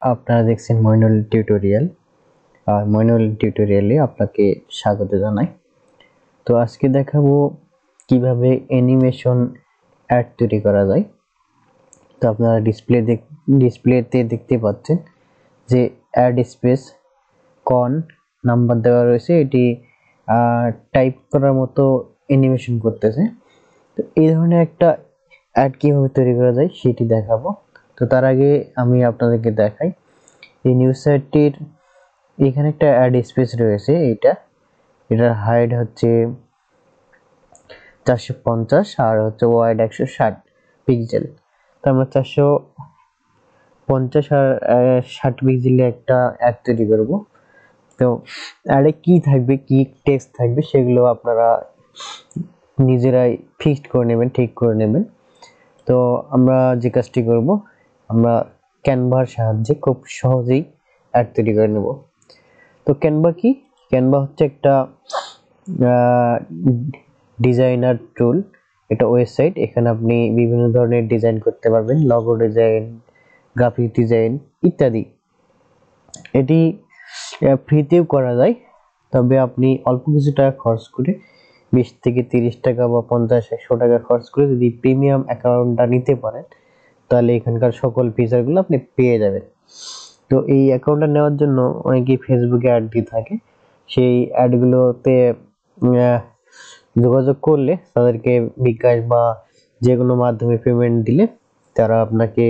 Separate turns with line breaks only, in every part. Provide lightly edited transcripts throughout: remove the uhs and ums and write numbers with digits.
আপনারা দেখছেন মইনুল টিউটোরিয়াল। আর মইনুল টিউটোরিয়ালে আপনাকে স্বাগত জানাই। তো আজকে দেখাবো কিভাবে অ্যানিমেশন অ্যাড তৈরি করা যায়। তো আপনারা ডিসপ্লেতে দেখতে পাচ্ছেন যে অ্যাড স্পেস কন নাম্বার দেওয়া রয়েছে, এটি টাইপ করার মতো অ্যানিমেশন করতেছে। তো এই ধরনের একটা অ্যাড কিভাবে তৈরি করা যায় সেটি দেখাবো। তো তার আগে আমি আপনাদেরকে দেখাই এই নিউজ সাইটটির এখানে একটা অ্যাড স্পেস রয়েছে। এটার হাইট হচ্ছে 450 আর হচ্ছে ওয়াইড 160 পিক্সেল। তো আমরা 450 আর 60 পিক্সেলে একটা অ্যাড তৈরি করব। তো অ্যাডে কি থাকবে, কি টেক্সট থাকবে সেগুলো আপনারা নিজেরাই ফিক্সড করে নেবেন, ঠিক করে নেবেন। তো আমরা যে কাজটি করব, আমরা ক্যানভার সাহায্যে খুব সহজেই অ্যাড তৈরি করে নেব। তো ক্যানভা কি? ক্যানভা হচ্ছে একটা ডিজাইনার টুল, এটা ওয়েবসাইট। এখানে আপনি বিভিন্ন ধরনের ডিজাইন করতে পারবেন, লগো ডিজাইন, গ্রাফিক ডিজাইন ইত্যাদি। এটি ফ্রিতেও করা যায়, তবে আপনি অল্প কিছু টাকা খরচ করে 20 থেকে 30 টাকা বা 50-100 টাকা খরচ করে যদি প্রিমিয়াম অ্যাকাউন্টটা নিতে পারেন, তাহলে এখানকার সকল ফিচারগুলো আপনি পেয়ে যাবেন। তো এই অ্যাকাউন্টটা নেওয়ার জন্য অনেকেই ফেসবুকে অ্যাড দিয়ে থাকে। সেই অ্যাডগুলোতে যোগাযোগ করলে, তাদেরকে বিকাশ বা যে কোনো মাধ্যমে পেমেন্ট দিলে তারা আপনাকে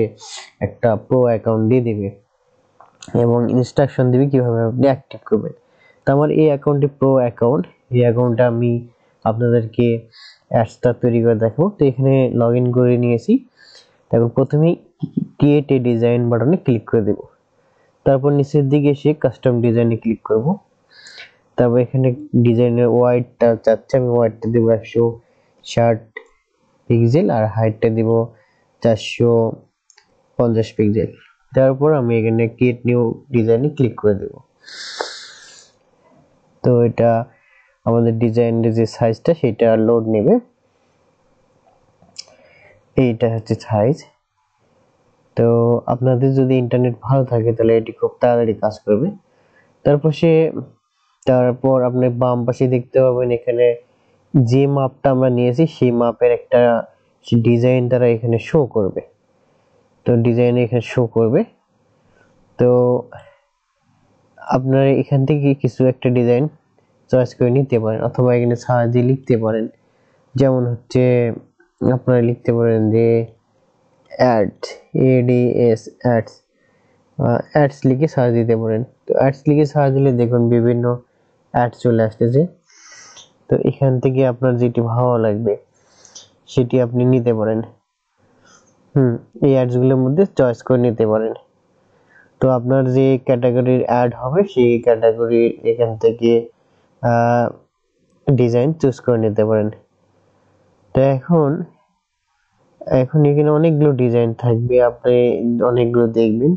একটা প্রো অ্যাকাউন্ট দিয়ে দিবে এবং ইনস্ট্রাকশন দিবে কিভাবে আপনি অ্যাক্টিভ করবেন। তো আমার এই অ্যাকাউন্টটি প্রো অ্যাকাউন্ট, এই অ্যাকাউন্টটা আমি আপনাদেরকে অ্যাডসটা তৈরি করে দেখাবো। তো এখানে লগ ইন করে নিয়েছি। তারপর প্রথমেই ক্রিয়েট এ ডিজাইন বাটনে ক্লিক করে দেব। তারপর নিচের দিকে এসে কাস্টম ডিজাইনে ক্লিক করব। তারপর এখানে ডিজাইনের ওয়াইডটা চাচ্ছে, আমি ওয়াইডটা দেবো 160 পিক্সেল আর হাইটটা দিব 450 পিক্সেল। তারপর আমি এখানে ক্রিয়েট নিউ ডিজাইনে ক্লিক করে দেব। তো এটা আমাদের ডিজাইনের যে সাইজটা সেটা লোড নেবে। এইটা হচ্ছে সাইজ। তো আপনাদের যদি ইন্টারনেট ভালো থাকে তাহলে এটি খুব তাড়াতাড়ি কাজ করবে। তারপর আপনি বাম পাশে দেখতে পাবেন এখানে যে মাপটা আমরা নিয়েছি সেই মাপের একটা ডিজাইন তারা এখানে শো করবে। তো ডিজাইন এখানে শো করবে। তো আপনারা এখান থেকে কিছু একটা ডিজাইন চয়েস করে নিতে পারেন, অথবা এখানে সাহায্যে লিখতে পারেন। যেমন হচ্ছে আপনারা লিখতে পারেন যে অ্যাডস লিখে সার্চ দিতে পারেন। তো অ্যাডস লিখে সার্চ দিলে দেখুন বিভিন্ন অ্যাড চলে আসতেছে। তো এখান থেকে আপনার যেটি ভালো লাগবে সেটি আপনি নিতে পারেন। এই অ্যাডসগুলোর মধ্যে চয়েস করে নিতে পারেন। তো আপনার যে ক্যাটাগরির অ্যাড হবে সেই ক্যাটাগরির এখান থেকে ডিজাইন চুজ করে নিতে পারেন। তো এখন এখানে অনেকগুলো ডিজাইন থাকবে, আপনি অনেকগুলো দেখবেন,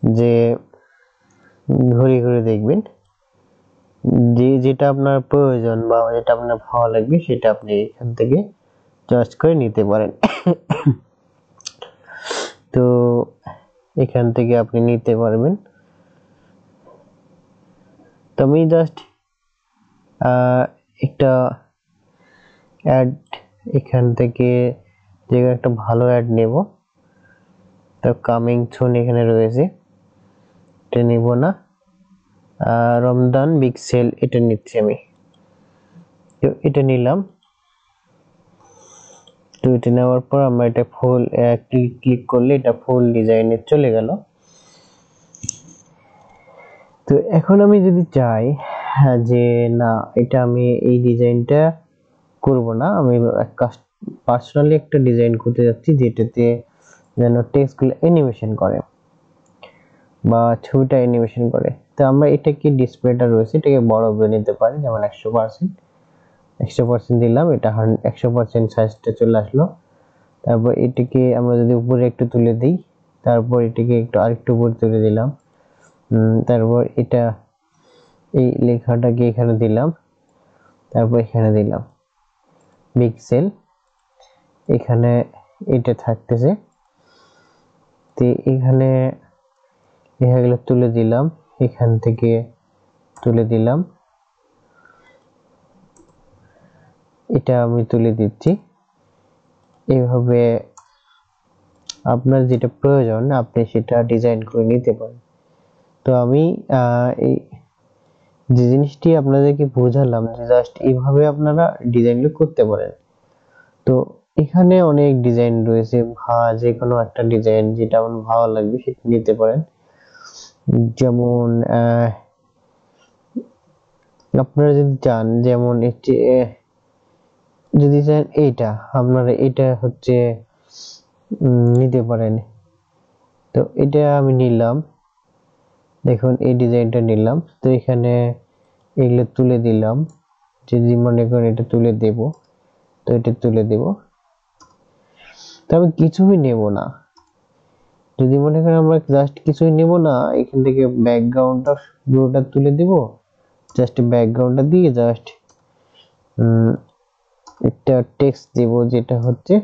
যে ঘুরে ঘুরে দেখবেন যেটা আপনার প্রয়োজন বা যেটা আপনার ভালো লাগবে সেটা আপনি এখান থেকে চয়েস করে নিতে পারেন। তো এখান থেকে আপনি নিতে পারবেন। তো আমি জাস্ট একটা অ্যাড এখান থেকে যে একটা ভালো অ্যাড নেব। তো কামিং সুন এখানে রয়েছে, এটা নেব না। রমজান বিগ সেল এটা নিচ্ছি আমি। তো এটা নিলাম। তো এটা নেওয়ার পর আমরা এটা ফুল ক্লিক করলে এটা ফুল ডিজাইনে চলে গেল। তো এখন আমি যদি চাই যে না, এটা আমি এই ডিজাইনটা করব না, আমি পার্সোনালি একটা ডিজাইন করতে যাচ্ছি যেটাতে যেন টেক্সটগুলো অ্যানিমেশন করে বা ছবিটা অ্যানিমেশন করে। তো আমরা এটাকে ডিসপ্লেটা রয়েছে এটাকে বড় করে নিতে পারি, যেমন 100% দিলাম, এটা 100% সাইজটা চলে আসলো। তারপর এটাকে আমরা যদি উপরে একটু তুলে দিই, তারপর এটাকে একটু আরেকটু উপরে তুলে দিলাম, তারপর এটা এই লেখাটাকে এখানে দিলাম, তারপর এখানে দিলাম পিক্সেল, এখানে এটা থাকতেছে। তো এখানে এগুলো তুলে দিলাম, এখান থেকে তুলে দিলাম, এটা আমি তুলে দিচ্ছি। এইভাবে আপনার যেটা প্রয়োজন আপনি সেটা ডিজাইন করে নিতে পারেন। তো আমি এই যে জিনিসটি আপনাদেরকে বোঝালাম যে জাস্ট এইভাবে আপনারা ডিজাইনগুলো করতে পারেন। তো এখানে অনেক ডিজাইন রয়েছে, যে কোনো একটা ডিজাইন যেটা আপনার ভালো লাগবে সেটা নিতে পারেন। যেমন আপনারা যদি চান, যেমন যদি চান এইটা, আপনারা এটা হচ্ছে নিতে পারেন। তো এটা আমি নিলাম, দেখুন এই ডিজাইনটা নিলাম। তো এখানে এগুলো তুলে দিলাম, যদি মনে করেন এটা তুলে দেব, তো এটা তুলে দেব। তবে কিছুই নেব না, যদি মনে করেন আমরা জাস্ট কিছুই নেব না, এখান থেকে ব্যাকগ্রাউন্ডটা পুরোটা তুলে দেব। জাস্ট ব্যাকগ্রাউন্ডটা দিয়ে জাস্ট একটা টেক্সট দেব, যেটা হচ্ছে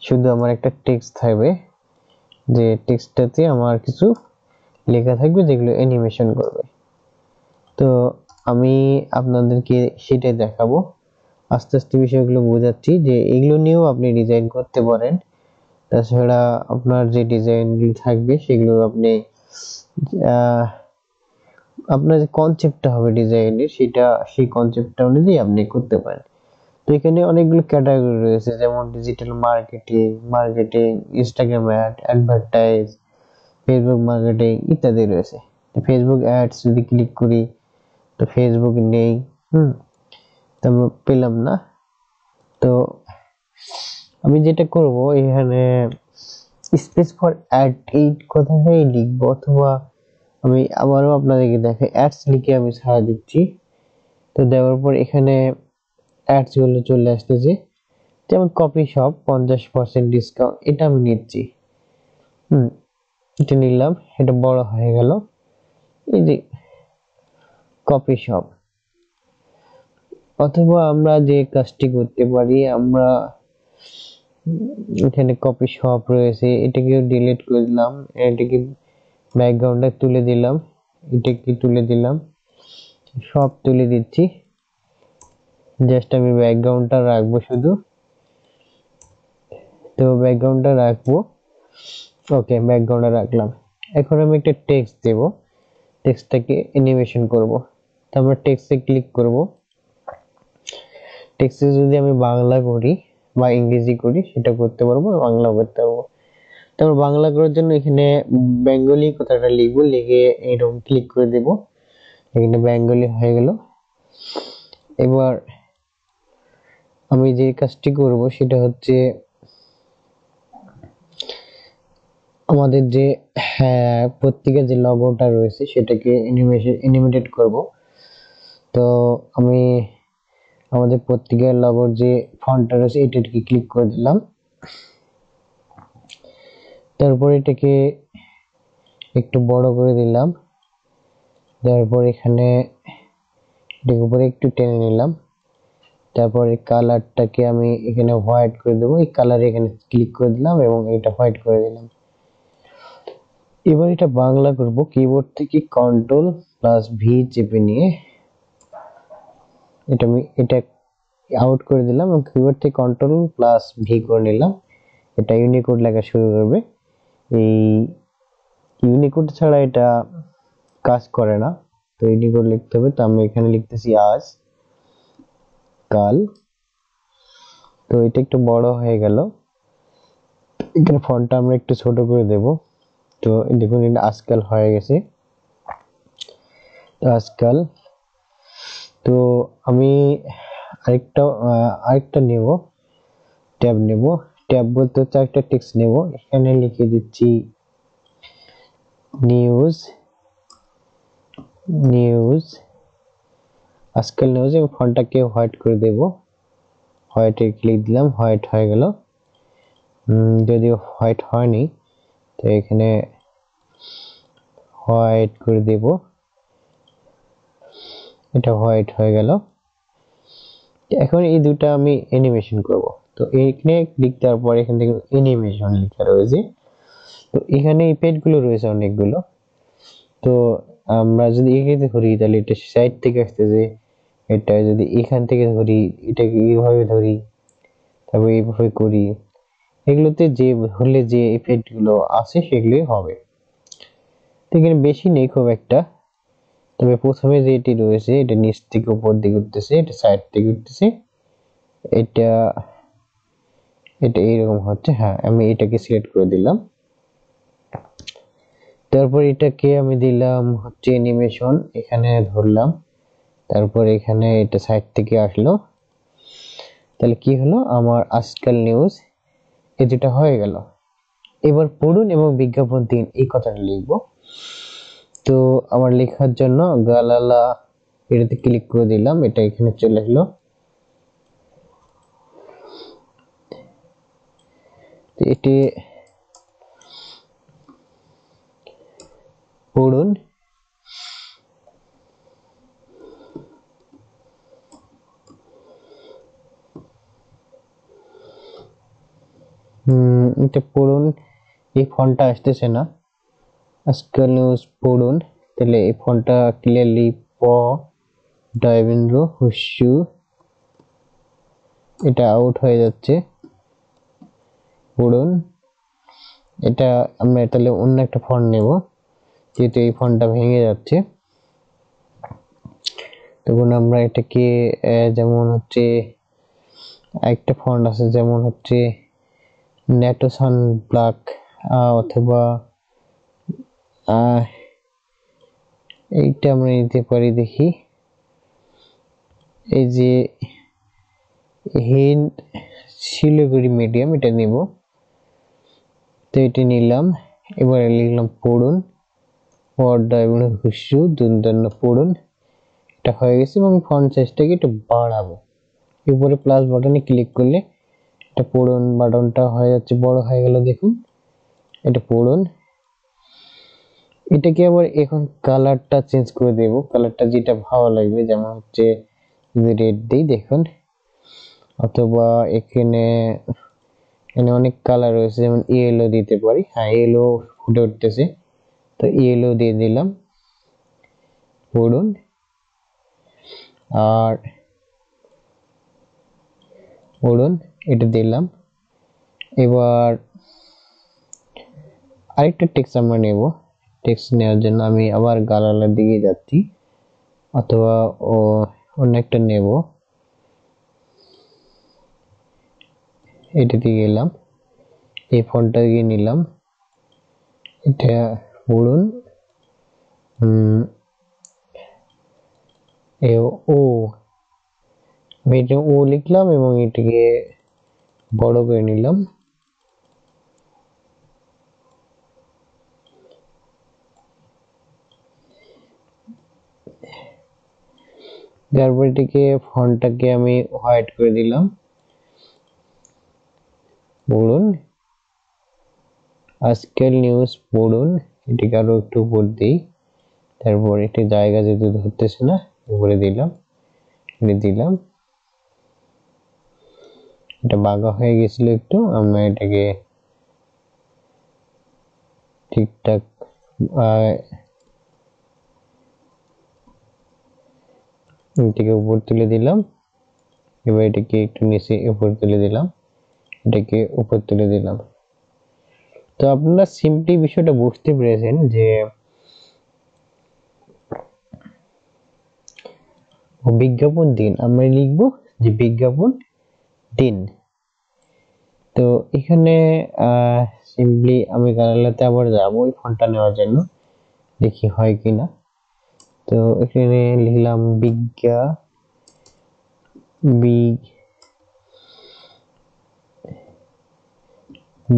শুধু আমার একটা টেক্সট থাকবে, যে টেক্সটটাতে আমার কিছু লেখা থাকবে যেগুলো অ্যানিমেশন করবে। তো আমি আপনাদেরকে সেটাই দেখাবো, আস্তে আস্তে বিষয়গুলো বোঝাচ্ছি যে এগুলো নিয়েও আপনি ডিজাইন করতে পারেন। তাছাড়া আপনার যে ডিজাইনগুলো থাকবে সেগুলো আপনি আপনার যে কনসেপ্টটা হবে ডিজাইনের, সেটা সেই কনসেপ্টটা অনুযায়ী আপনি করতে পারেন। তো এখানে অনেকগুলো ক্যাটাগরি রয়েছে, যেমন digital marketing, Instagram ad, advertise, Facebook marketing ইত্যাদি রয়েছে। ফেসবুক অ্যাডস যদি ক্লিক করি তো ফেসবুক নেই, তো পেলাম না। তো আমি যেটা করব, এখানে স্পেস ফর অ্যাড এই কথাটাই লিখবো, অথবা আমি আবারও আপনাদেরকে দেখাই, অ্যাডস লিখে আমি ছাড়া দিচ্ছি। তো দেওয়ার পর এখানে অ্যাডস গুলো চলে আসতেছে, যেমন কপি শপ 50% ডিসকাউন্ট, এটা আমি নিচ্ছি। এটা নিলাম, এটা বড় হয়ে গেল। এই যে কপি শপ, অথবা আমরা যে কাজটি করতে পারি, আমরা এখানে কপি শপ রয়েছে, এটাকে ডিলিট করে দিলাম, এটাকে ব্যাকগ্রাউন্ডে তুলে দিলাম, এটাকে তুলে দিলাম, সব তুলে দিচ্ছি। জাস্ট আমি ব্যাকগ্রাউন্ডটা রাখবো শুধু, তো ব্যাকগ্রাউন্ডটা রাখবো। ওকে, ব্যাকগ্রাউন্ডে রাখলাম। এখন আমি একটা টেক্সট দেব, টেক্সটটাকে অ্যানিমেশন করব। তো আমরা টেক্সটে ক্লিক করব। টেক্সটে যদি আমি বাংলা করি বা ইংরেজি করি সেটা করতে পারবো, বাংলা করতে পারবো। তারপর বাংলা করার জন্য এখানে বেঙ্গলি কথাটা লিখবো, লিখে এরকম ক্লিক করে দেব, এখানে বেঙ্গলি হয়ে গেল। এবার আমি যে কাজটি করব সেটা হচ্ছে আমাদের যে পত্রিকার যে লগোটা রয়েছে সেটাকে অ্যানিমেটেড করব। তো আমি আমাদের পত্রিকার লগোর যে ফন্টটা রয়েছে এটাকে ক্লিক করে দিলাম। তারপর এটাকে একটু বড় করে দিলাম, তারপর এখানে এটার উপরে একটু টেনে নিলাম। তারপরে কালারটাকে আমি এখানে হোয়াইট করে দেবো, এই কালারে এখানে ক্লিক করে দিলাম এবং এটা হোয়াইট করে দিলাম। এবার এটা বাংলা করব, কিবোর্ড থেকে Ctrl+V চেপে নিয়ে এটা আউট করে দিলাম এবং কিবোর্ড থেকে Ctrl+V করে নিলাম। এটা ইউনিকোড লেখা শুরু করবে। এই ইউনিকোড ছাড়া এটা কাজ করে না, তো ইউনিকোড লিখতে হবে। তো আমি এখানে লিখতেছি আজ কাল। তো এটা একটু বড় হয়ে গেল, এখানে ফন্টটা আমরা একটু ছোট করে দেব। তো দেখুন এটা আজকাল হয়ে গেছে, আজকাল। তো আমি আরেকটা নেব, ট্যাব নেব। ট্যাব বলতে হচ্ছে একটা টেক্সট নেব, এখানে লিখে দিচ্ছি নিউজ আজকাল নিউজ, এবং ফন্টটাকে হোয়াইট করে দেব। হোয়াইটে ক্লিক দিলাম, হোয়াইট হয়ে গেল। যদিও হোয়াইট হয়নি, তো এখানে হোয়াইট করে দেব, এটা হোয়াইট হয়ে গেল। এখন এই দুটো আমি অ্যানিমেশন করব। তো এখানে ক্লিক দেওয়ার পর এখান থেকে অ্যানিমেশন লেখা রয়েছে, তো এখানে ইফেক্ট গুলো রয়েছে অনেকগুলো। তো আমরা যদি এখানে ধরি তাহলে এটা সাইড থেকে আসতেছে, এটা যদি এখান থেকে ধরি এটাকে এইভাবে ধরি, তারপর এইভাবে করি, এগুলোতে যে হলে যে ইফেক্ট গুলো আছে সেগুলোই হবে। তো এখানে বেশি নেই খুব একটা, তবে প্রথমে যেটি রয়েছে এটা নিচ থেকে উপর দিকে উঠতেছে, এটা সাইড থেকে উঠতেছে, এটা এটা এইরকম হচ্ছে। হ্যাঁ, আমি এটাকে সিলেক্ট করে দিলাম। তারপর এটাকে আমি দিলাম হচ্ছে অ্যানিমেশন, এখানে ধরলাম, তারপর এখানে এটা সাইড থেকে আসলো। তাহলে কি হলো, আমার আজকাল নিউজ এই যেটা হয়ে গেল। এবার পড়ুন এবং বিজ্ঞাপন দিন এই কথাটা লিখবো। তো আমার লেখার জন্য গালালা এটাতে ক্লিক করে দিলাম, এটা এখানে চলে আসলো। এটি পড়ুন এটা পড়ুন, এই ফন্টটা আসতেছে না, আজকাল নিউজ পড়ুন। তাহলে এই ফন্টটা ক্লিয়ারলি প ডয়েন্দ্র হুস্যু, এটা আউট হয়ে যাচ্ছে। পড়ুন, এটা আমরা তাহলে অন্য একটা ফন্ট নেব, যেহেতু এই ফন্টটা ভেঙে যাচ্ছে। তখন আমরা এটাকে যেমন হচ্ছে একটা ফন্ট আছে, যেমন হচ্ছে নেটোসান ব্ল্যাক, অথবা এইটা আমরা নিতে পারি। দেখি, এই যে হিন্দ শিলিগুড়ি মিডিয়াম, এটা নিব। তো এটি নিলাম, এবারে লিখলাম পড়ুন, পর্দা এবং হুস্যু দুর্দান্ত পড়ুন। এটা হয়ে গেছে এবং ফন্ট সাইজটাকে একটু বাড়াবো। উপরে প্লাস বাটনে ক্লিক করলে এটা পড়ুন বাটনটা হয়ে যাচ্ছে, বড় হয়ে গেল দেখুন। এটা পড়ুন, এটাকে আবার এখন কালারটা চেঞ্জ করে দেব, কালারটা যেটা ভালো লাগবে, যেমন হচ্ছে রেড দিই দেখুন, অথবা এখানে এখানে অনেক কালার রয়েছে, যেমন ইয়েলো দিতে পারি। হ্যাঁ, ইয়েলো ফুটে উঠতেছে, তো ইয়েলো দিয়ে দিলাম। পড়ুন, আর পড়ুন এটা দিলাম। এবার আরেকটা টেক্সট আমরা নেব, টেক্সট নেওয়ার জন্য আমি আবার গালালার দিকে যাচ্ছি, অথবা অন্য একটা নেব, এটা দিয়ে গেলাম, এই ফন্টটা দিয়ে নিলাম। এটা পড়ুন, ও আমি এটা ও লিখলাম এবং এটাকে বড় করে নিলাম। তারপর এটাকে ফন্টটাকে আমি হোয়াইট করে দিলাম। পড়ুন, আজকাল নিউজ পড়ুন, এটাকে আরো একটু উপর দিই। তারপর একটি জায়গা যেহেতু ধরতেছে না, উপরে দিলাম, এটা দিলাম। এটা বাঁকা হয়ে গেছিল একটু, আমরা এটাকে ঠিকঠাক এটাকে উপর তুলে দিলাম। এবার এটাকে একটু নিচে উপর তুলে দিলাম, এটাকে উপর তুলে দিলাম। তো আপনারা সিম্পলি বিষয়টা বুঝতে পেরেছেন যে বিজ্ঞাপন দিন, আমরা লিখবো যে বিজ্ঞাপন দিন। তো এখানে সিম্পলি আমি গালালাতে আবার যাবো ওই ফন্টটা নেওয়ার জন্য, দেখি হয় কিনা। তো এখানে লিখলাম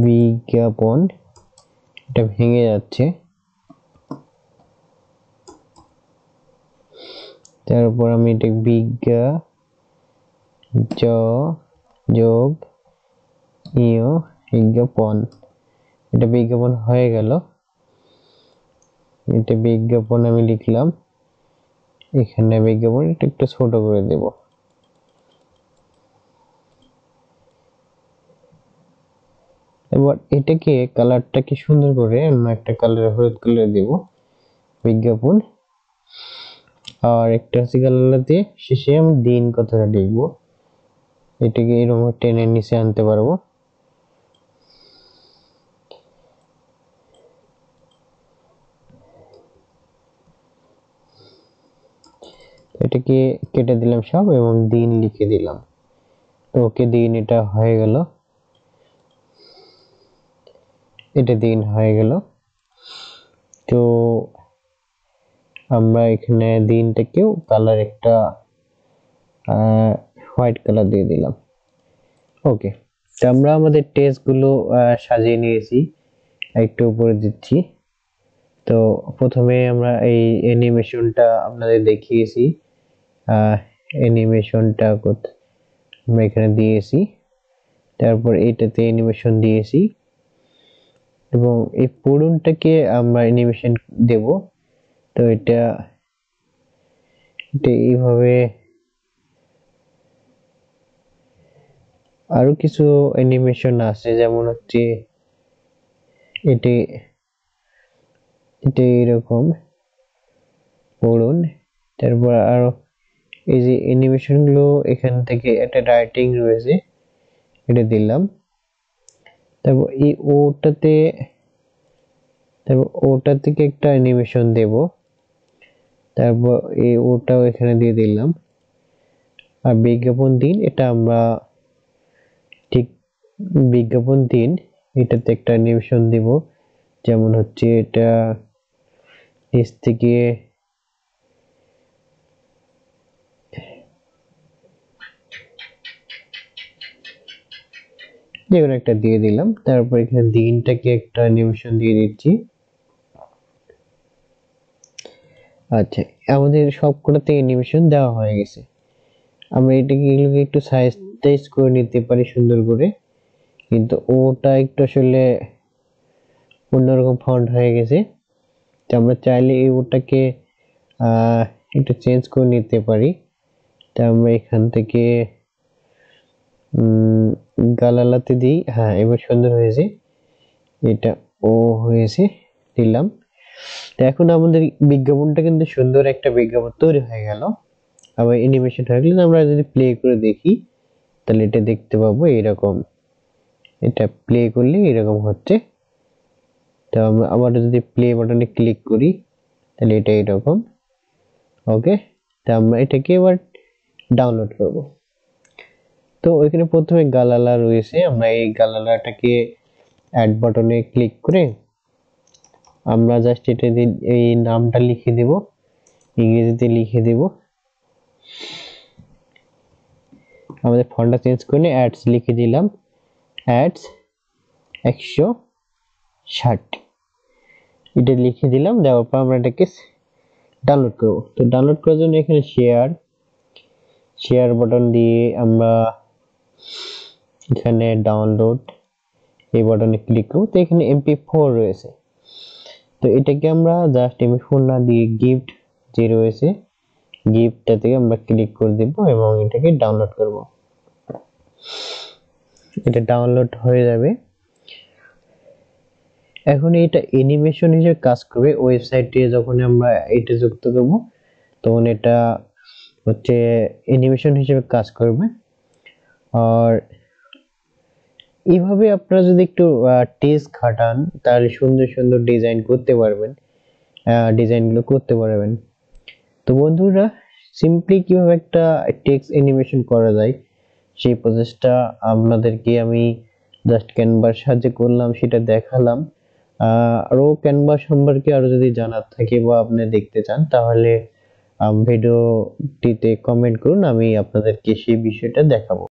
বিজ্ঞাপন, এটা ভেঙে যাচ্ছে। তারপর আমি এটা বিজ্ঞাপন, এটা বিজ্ঞাপন হয়ে গেল। এটা বিজ্ঞাপন আমি লিখলাম, এখানে বিজ্ঞাপন এটা একটু ছোট করে দেব। এবার এটাকে কালারটাকে সুন্দর করে অন্য একটা কালার হলুদ কালার দেব বিজ্ঞাপন, আর একটা কালার দিয়ে শেষে আমি দিন কথাটা লিখবো। এটাকে এরকম টেনে নিচে আনতে পারবো। এটাকে কেটে দিলাম সব এবং দিন লিখে দিলাম। তো ওকে দিন, এটা হয়ে গেল, এটা দিন হয়ে গেল। তো আমরা এখানে দিনটাকেও কালার একটা হোয়াইট কালার দিয়ে দিলাম। ওকে, তো আমরা আমাদের টেক্সট গুলো সাজিয়ে নিয়েছি, একটু উপরে দিচ্ছি। তো প্রথমে আমরা এই অ্যানিমেশনটা আপনাদের দেখিয়েছি, অ্যানিমেশনটা আমরা এখানে দিয়েছি, তারপর এটাতে অ্যানিমেশন দিয়েছি এবং এই পড়ুনটাকে আমরা অ্যানিমেশন দেব। তো এটা এইভাবে আরো কিছু অ্যানিমেশন আছে, যেমন হচ্ছে এটা এরকম পড়ুন। তারপর আরো এই যে অ্যানিমেশন গুলো, এখান থেকে একটা রাইটিং রয়েছে, এটা দিলাম। তারপর এই ওটা থেকে একটা অ্যানিমেশন দেব, তারপর এই ওটাও এখানে দিয়ে দিলাম। আর বিজ্ঞাপন দিন, এটা আমরা ঠিক বিজ্ঞাপন দিন এটাতে একটা অ্যানিমেশন দিব, যেমন হচ্ছে এটা নিচ থেকে যেকোনো একটা দিয়ে দিলাম। তারপর এখানে দিনটাকে একটা অ্যানিমেশন দিয়ে দিচ্ছি। আচ্ছা, আমাদের সবকটাতে অ্যানিমেশন দেওয়া হয়ে গেছে। আমরা এগুলোকে একটু সাইজ করে নিতে পারি সুন্দর করে, কিন্তু ওটা একটু আসলে অন্যরকম ফন্ট হয়ে গেছে। তো আমরা চাইলে ওটাকে একটু চেঞ্জ করে নিতে পারি। তো আমরা এখান থেকে গালালাতে দিই। হ্যাঁ, এবার সুন্দর হয়েছে, এটা ও হয়েছে, দিলাম। তো এখন আমাদের বিজ্ঞাপনটা কিন্তু সুন্দর একটা বিজ্ঞাপন তৈরি হয়ে গেল। আবার অ্যানিমেশন হয়ে গেলে আমরা যদি প্লে করে দেখি, তাহলে এটা দেখতে পাবো এরকম, এটা প্লে করলে এরকম হচ্ছে। তো আমরা আবার যদি প্লে বাটনে ক্লিক করি, তাহলে এটা এরকম। ওকে, তো আমরা এটাকে এবার ডাউনলোড করব। তো এখানে প্রথমে গালালা রয়েছে, আমরা এই গালালাটাকে অ্যাড বাটনে ক্লিক করে আমরা জাস্ট এটা এই নামটা লিখে দেব, ইংরেজিতে লিখে দেব। আমাদের ফন্টটা চেঞ্জ করে অ্যাডস লিখে দিলাম, অ্যাডস 160 এটা লিখে দিলাম। দেওয়ার পর আমরা এটাকে ডাউনলোড করব। তো ডাউনলোড করার জন্য এখানে শেয়ার বাটন দিয়ে আমরা এখানে ডাউনলোড এই বাটনে ক্লিক করব। তো এখানে MP4 রয়েছে, তো এটাকে আমরা জাস্ট MP4 না দিয়ে গিফট যে রয়েছে, গিফটটা থেকে আমরা ক্লিক করে দেব এবং এটাকে ডাউনলোড করব। এটা ডাউনলোড হয়ে যাবে। এখন এটা অ্যানিমেশন হিসেবে কাজ করবে। ওয়েবসাইটে যখন আমরা এটা যুক্ত করব, তখন এটা হচ্ছে অ্যানিমেশন হিসেবে কাজ করবে। আর এইভাবে আপনারা যদি একটু টেক্সট খাটান, তাহলে সুন্দর সুন্দর ডিজাইন করতে পারবেন, ডিজাইনগুলো করতে পারবেন। তো বন্ধুরা, সিম্পলি কিভাবে একটা টেক্সট অ্যানিমেশন করা যায় সেই প্রসেসটা আপনাদেরকে আমি জাস্ট ক্যানভার সাহায্যে করলাম, সেটা দেখালাম। আরো ক্যানভা সম্পর্কে আরো যদি জানার থাকে বা আপনি দেখতে চান, তাহলে ভিডিওটিতে কমেন্ট করুন, আমি আপনাদেরকে সেই বিষয়টা দেখাবো।